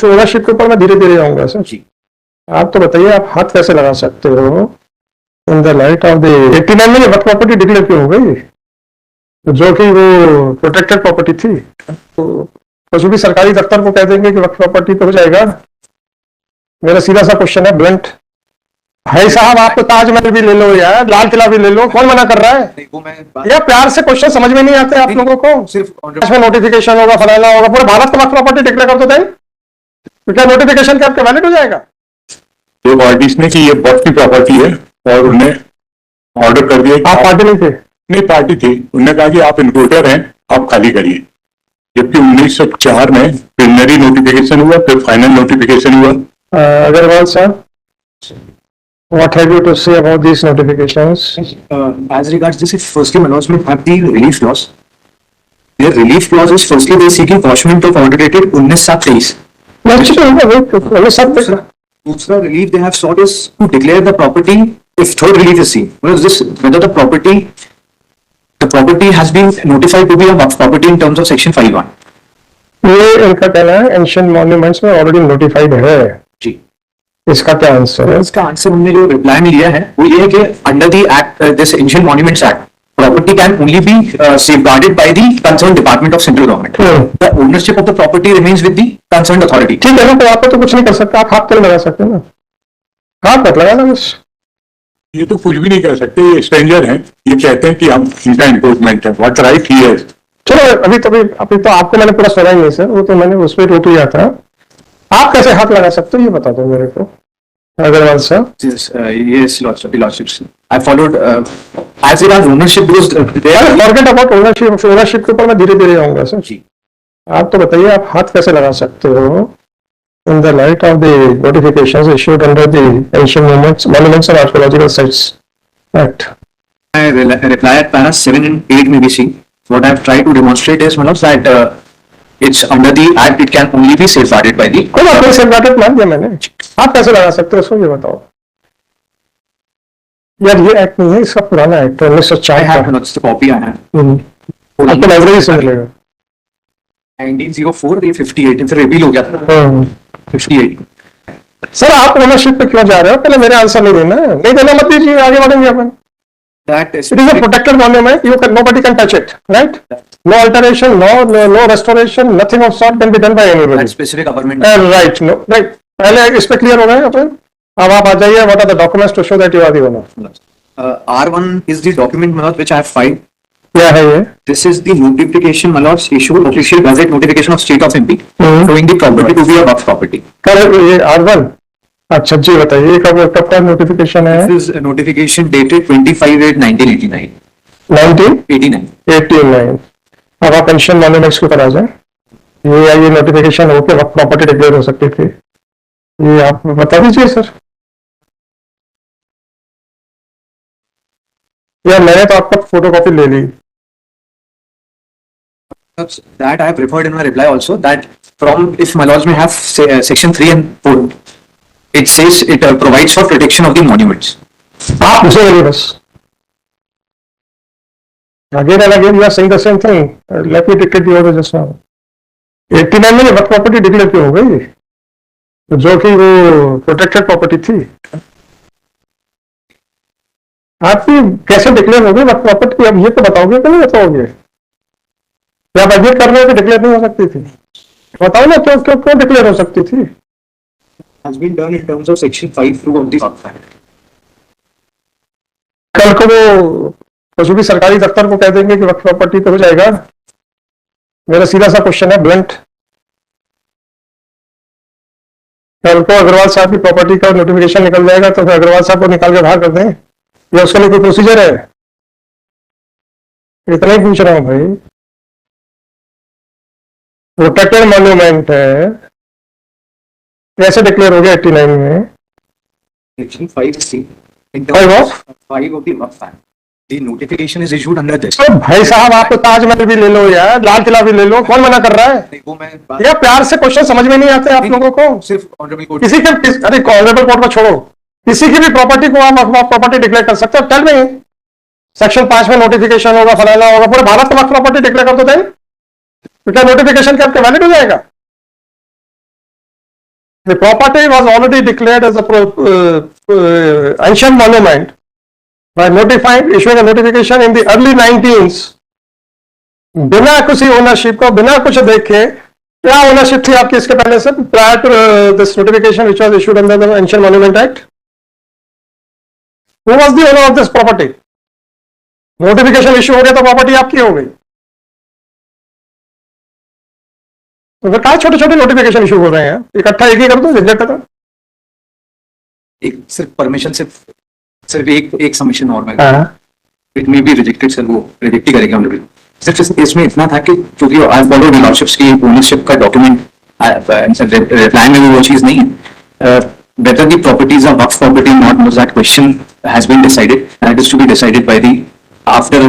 Ownership के ऊपर मैं धीरे धीरे आऊंगा सर जी। आप तो बताइए, आप हाथ कैसे लगा सकते हो in the light of the 89 में वक्त प्रॉपर्टी डिक्लेयर क्यों हो गई, जो कि वो प्रोटेक्टेड प्रॉपर्टी थी? तो कुछ भी सरकारी दफ्तर को कह देंगे कि वक्त प्रॉपर्टी तो हो जाएगा। मेरा सीधा सा क्वेश्चन है, ब्लंट। भाई साहब, आप तो ताजमहल भी ले लो यार, लाल किला भी ले लो, कौन मना कर रहा है? यार प्यार से क्वेश्चन समझ में नहीं आते आप लोगों को। सिर्फ नोटिफिकेशन होगा, फलाना होगा, पूरे भारत का वक्त प्रॉपर्टी डिक्लेयर कर दो दें, तो क्या नोटिफिकेशन का आपके वैलिड हो जाएगा? जो पार्टीज ने कि ये वक्त की प्रॉपर्टी है और उन्हें ऑर्डर कर दिया। आप पार्टी नहीं थे? नहीं, पार्टी थी। उन्होंने कहा कि आप इन्पोर्टर हैं, आप खाली करिए। जबकि 1904 में प्रिलिमिनरी नोटिफिकेशन हुआ, फिर फाइनल नोटिफिकेशन हुआ। अग्रवाल साहब, what have you to say about these notifications? As regards this, firstly, Manoj will have the relief clause. Their relief clause is firstly they seeking quashment of order dated 19/7/23. दूसरा relief they have sought is to declare the property. If third relief is seen, whether the property has been notified to be a waqf property in terms of section 5(1). ये इनका कहना है ancient monuments में already notified है जी। इसका क्या answer है? इसका आंसर हमने जो रिप्लाई में लिया है वो ये है कि under the act, this ancient monuments act, property can only be safeguarded by the concerned department of central government. The ownership of the property remains with the concerned authority. ठीक है ना, तो आप तो कुछ नहीं कर सकते, आप हाथ क्यों लगा सकते ना? हाथ मत लगाना बस। ये तो कुछ भी नहीं कर सकते, ये स्ट्रेंजर हैं, ये कहते हैं कि हम इनका इन्पोर्टमेंट है। व्हाट राइट ही है? चलो अभी तो आपको मैंने पूरा सुना ही नहीं सर, वो तो मैंने उस पर रोक लिया था। आप कैसे हाथ लगा सकते हो ये बता दो मेरे को अग्रवाल साहब। Yes, lordships. I followed as regards ownership because forget about ownership। Ownership के ऊपर मैं धीरे धीरे आऊंगा सर जी। आप तो बताइए, आप हाथ कैसे लगा सकते हो in the light of the notifications issued under the ancient monuments and archaeological sites act? I reply at para 7 and 8 में भी see. What I have tried to demonstrate is that it's under the act, it can only be safeguarded by the. कोई बात नहीं, safeguarded मान दिया मैंने। आप कैसे लगा सकते हो उसको ये बताओ यार। ये एक्ट नहीं है, इसका पुराना एक्ट है 1904 का। कॉपी आया है आपको लाइब्रेरी से मिलेगा 1904 ये 58 फिर रिवील हो गया था 58। सर आप ओनरशिप पे क्यों जा रहे हो? पहले मेरे आंसर नहीं देना, नहीं देना मत दीजिए, आगे बढ़ेंगे अपन। That is, it is a protected monument, nobody can touch it, right? No alteration, no restoration, nothing of sort can be done by anybody. That specific government. Right, no, right. पहले इस पे क्लियर हो गए अपन। अब आप आ जाइए, what are the documents to show that you are the owner? R1 is the document Manoj which I have filed. क्या है ये? This is the notification Manoj issued official gazette notification of state of MP showing the property to be a waqf property. कर ये R1। अच्छा जी बताइए, कब का notification है? This is a notification dated 25/8/1989. 1989। अब आप पेंशन मॉन्यूमेंट्स के ऊपर आ जाए। ये नोटिफिकेशन होकर वक्त प्रॉपर्टी डिक्लेयर हो सकती थी, ये आप बता दीजिए सर। यार मैंने तो आपका फोटोकॉपी ले ली। That I have referred in my reply also that from if my laws may have section 3 and 4. It says it provides for protection of the monuments. आप उसे बोलिए बस। Again and again you are saying the same thing. Let me dictate the order just now. 89 में वक्त property declare क्यों हो गई, जो कि वो प्रोटेक्टेड प्रॉपर्टी थी? आपकी कैसे डिक्लेयर हो गई वक्त प्रॉपर्टी? अब ये तो बताओगे कि नहीं बताओगे? क्या आप एडमिट कर रहे हो कि डिक्लेयर नहीं हो सकती थी? बताओ ना, क्यों डिक्लेयर हो सकती थी? Has been done in terms of section 5(2) of the Waqf Act. कल को वो कुछ भी सरकारी दफ्तर को कह देंगे कि वक्त प्रॉपर्टी तो हो जाएगा। मेरा सीधा सा क्वेश्चन है, ब्लंट। कल को अग्रवाल साहब की प्रॉपर्टी का नोटिफिकेशन निकल जाएगा तो फिर अग्रवाल साहब को निकाल के बाहर कर दें, या उसके लिए कोई प्रोसीजर है? इतना ही पूछ रहा हूं भाई। प्रोटेक्टेड मॉन्यूमेंट है, कैसे डिक्लेयर हो गया 89 में? Section 5(c) in terms of 5 of the Waqf Act. The notification is issued under this. तो भाई साहब, आप तो ताजमहल भी ले लो यार, लाल किला भी ले लो, कौन मना कर रहा है? वो मैं यार प्यार से क्वेश्चन समझ में नहीं आते आप लोगों को। सिर्फ ऑनरेबल कोर्ट किसी के अरे ऑनरेबल कोर्ट को छोड़ो, किसी की भी प्रॉपर्टी को आप प्रॉपर्टी डिक्लेयर कर सकते हो? टेल मी, सेक्शन 5 में नोटिफिकेशन होगा, फलाना होगा, पूरे भारत का प्रॉपर्टी डिक्लेयर कर दो दें, तो क्या नोटिफिकेशन के आपके वैलिड हो जाएगा? The property was already declared as a ancient monument by issuing a notification in the early 19s. बिना किसी ओनरशिप को, बिना कुछ देखे, क्या ओनरशिप थी आपकी इसके पहले से, prior to this notification which was issued under the Ancient Monument Act? Who was the owner of this property? Notification issue हो गया तो प्रॉपर्टी आपकी हो गई। तो फिर क्या छोटे छोटे नोटिफिकेशन इशू हो रहे हैं, इकट्ठा एक ही कर दो, झंझट खत्म। एक सिर्फ परमिशन सिर्फ एक सबमिशन और मैं हाँ। It may be rejected sir, वो रिजेक्ट ही करेगा हम लोग। सिर्फ इसमें इतना था कि क्योंकि आई फॉलो डीलरशिप्स की ओनरशिप का डॉक्यूमेंट प्लान में भी वो चीज नहीं है। whether the properties are waqf property or not, that question has been decided, and it is to be decided by the after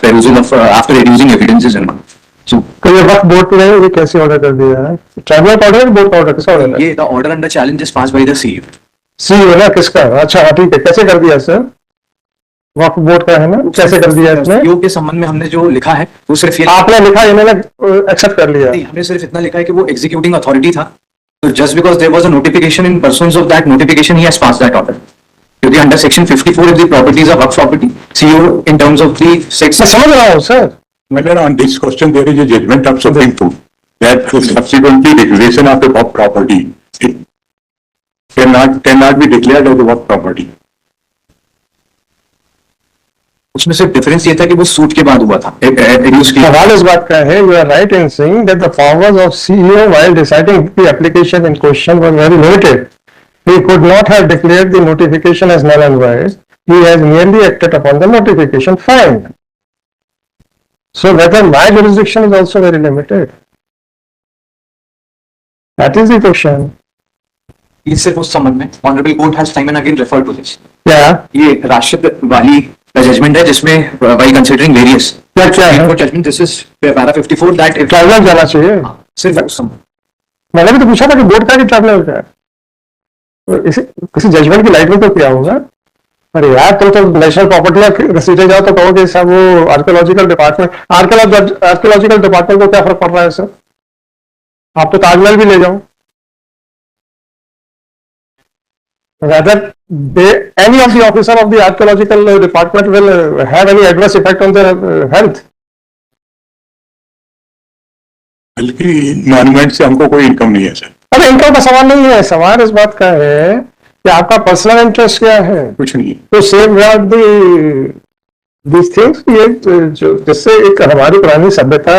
perusal of after reducing evidences and all. So तो ये वक्त board ने ये कैसे order कर दिया है? Tribunal order, board का ऑर्डर, किसका ऑर्डर है? ये the order under challenge is passed by the CEO. CEO ना, किसका? अच्छा हाँ, ठीक है। कैसे कर दिया सर? वक्त बोर्ड का है ना, कैसे कर दिया इसने? CEO के संबंध में हमने जो लिखा है वो सिर्फ ये आपने लिखा, इन्होंने एक्सेप्ट कर लिया? नहीं, हमने सिर्फ इतना लिखा है कि वो एग्जीक्यूटिंग अथॉरिटी था, तो just because there was a notification in persons of that notification he has passed that order, क्योंकि under section 54 of the properties of waqf property CEO in terms of the main section. समझ रहा हूँ sir. Whether on this question there is a judgment of Supreme Court that subsequently declaration of the waqf property it cannot be declared as a waqf property. उसमें सिर्फ difference ये था कि वो suit के बाद हुआ था, reduce किया। सवाल इस बात का है, you are right in saying that the powers of CEO while deciding the application in question were very limited. He could not have declared the notification as null and void. He has merely acted upon the notification. Fine. So whether my jurisdiction is also very limited? That is the question. ये सिर्फ उस संबंध में honourable court has time and again referred to this. क्या ये राष्ट्र वाली judgement है जिसमें वाई कंसीडरिंग वेरियस क्या क्या है? Judgement this is para 54 that if tribunal जाना चाहिए। सिर्फ उस संबंध। मैंने भी तो पूछा था कि बोर्ड का कि ट्राइब्यूनल का है, तो इसे किसी जजमेंट की लाइट में तो क्या होगा? अरे यार तुम तो नेशनल प्रॉपर्टी घसीटे जाओ तो कहोगे साहब वो आर्कियोलॉजिकल डिपार्टमेंट, आर्कियोलॉजिकल डिपार्टमेंट को क्या फर्क पड़ रहा है सर? आप तो ताजमहल भी ले जाओ। Rather, any of the officer of the archaeological department will have any adverse effect on their health. बल्कि मॉन्यूमेंट से हमको कोई इनकम नहीं है सर, अरे इनकम का सवाल नहीं है, सवाल इस बात का है कि आपका पर्सनल इंटरेस्ट क्या है कुछ नहीं है। तो सेफगार्ड दिस थिंग्स। ये जो जिससे एक हमारी पुरानी सभ्यता,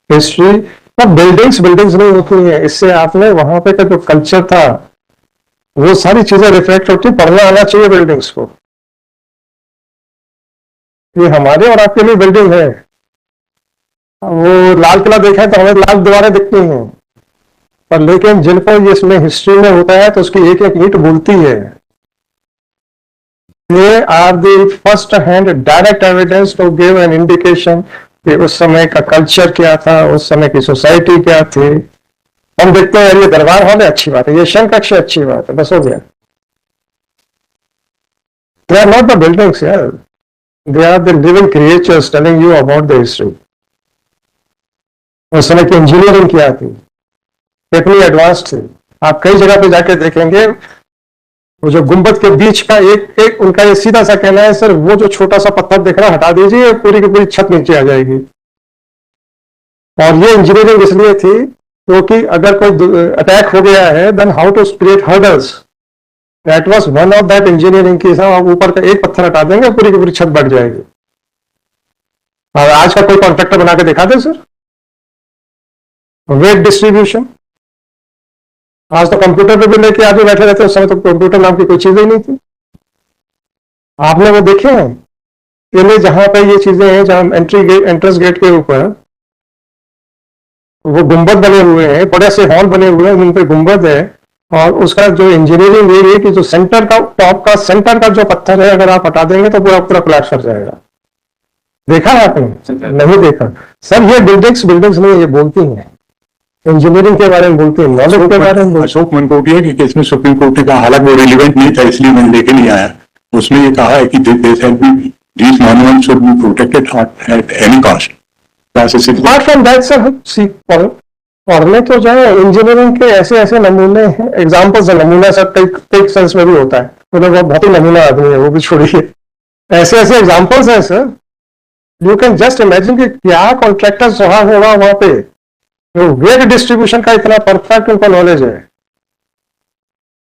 हिस्ट्री, अब बिल्डिंग्स नहीं होती हैं, इससे आपने वहां पे का जो कल्चर था वो सारी चीजें रिफ्लेक्ट होती, पढ़ना आना चाहिए बिल्डिंग्स को। ये हमारे और आपके लिए बिल्डिंग है। वो लाल किला देखा तो हमें लाल दीवारें दिखती हैं, पर लेकिन जिनको ये इसमें हिस्ट्री में होता है तो उसकी एक एक ईंट बोलती है। They are the first hand direct evidence to give an indication कि उस समय का कल्चर क्या था, उस समय की सोसाइटी क्या थी। हम देखते हैं ये दरबार हॉल है, अच्छी बात है, ये शंख कक्ष अच्छी बात है, बस हो गया। They are not the buildings, यार, they are the living creatures telling you about the history. उस समय की इंजीनियरिंग क्या थी, कितनी एडवांस थी। आप कई जगह पे जाके देखेंगे वो जो गुंबद के बीच का एक उनका ये सीधा सा कहना है, सर वो जो छोटा सा पत्थर दिख रहा है हटा दीजिए, पूरी की पूरी छत नीचे आ जाएगी। और ये इंजीनियरिंग इसलिए थी क्योंकि अगर कोई अटैक हो गया है then how to create hurdles, that was one of that engineering की। आप ऊपर का एक पत्थर हटा देंगे पूरी की पूरी छत बढ़ जाएगी। और आज का कोई कॉन्ट्रैक्टर बना के दिखा दे सर, वेट डिस्ट्रीब्यूशन। आज तो कंप्यूटर पे भी लेके आगे बैठे रहते हैं, उस समय तो कंप्यूटर नाम की कोई चीज ही नहीं थी। आपने वो देखे हैं पहले जहां पे ये चीजें हैं, जहां एंट्रेंस गेट के ऊपर वो गुंबद बने हुए हैं, बड़े से हॉल बने हुए हैं, उन पे गुंबद है। और उसका जो इंजीनियरिंग ये है कि जो सेंटर का टॉप का सेंटर का जो पत्थर है अगर आप हटा देंगे तो पूरा पूरा कोलैप्स कर जाएगा। देखा है आपने? नहीं देखा सर। ये बिल्डिंग्स नहीं, ये बोलती हैं इंजीनियरिंग के बारे में, बोलती है नॉलेज के बारे में। अशोक मनकोटिया के केस में सुप्रीम कोर्ट ने कहा, हालांकि वो रिलीवेंट नहीं था इसलिए मैंने लेके नहीं आया, उसमें ये कहा है कि these monuments should be protected at any cost. Apart from that, sir, see, पढ़ने तो जाए, इंजीनियरिंग के ऐसे ऐसे नमूने एग्जाम्पल्स है, नमूना सब कई सेंस में भी होता है, मतलब वो बहुत ही नमूना आदमी है, वो भी छोड़िए, ऐसे ऐसे एग्जाम्पल्स हैं sir. You can just imagine कि क्या कॉन्ट्रैक्टर रहा होगा वहां पे, वेट डिस्ट्रीब्यूशन का इतना परफेक्ट उनका नॉलेज है,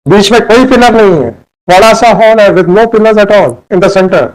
बीच में कोई पिलर नहीं है, बड़ा सा हॉल है with no pillars at all in the centre,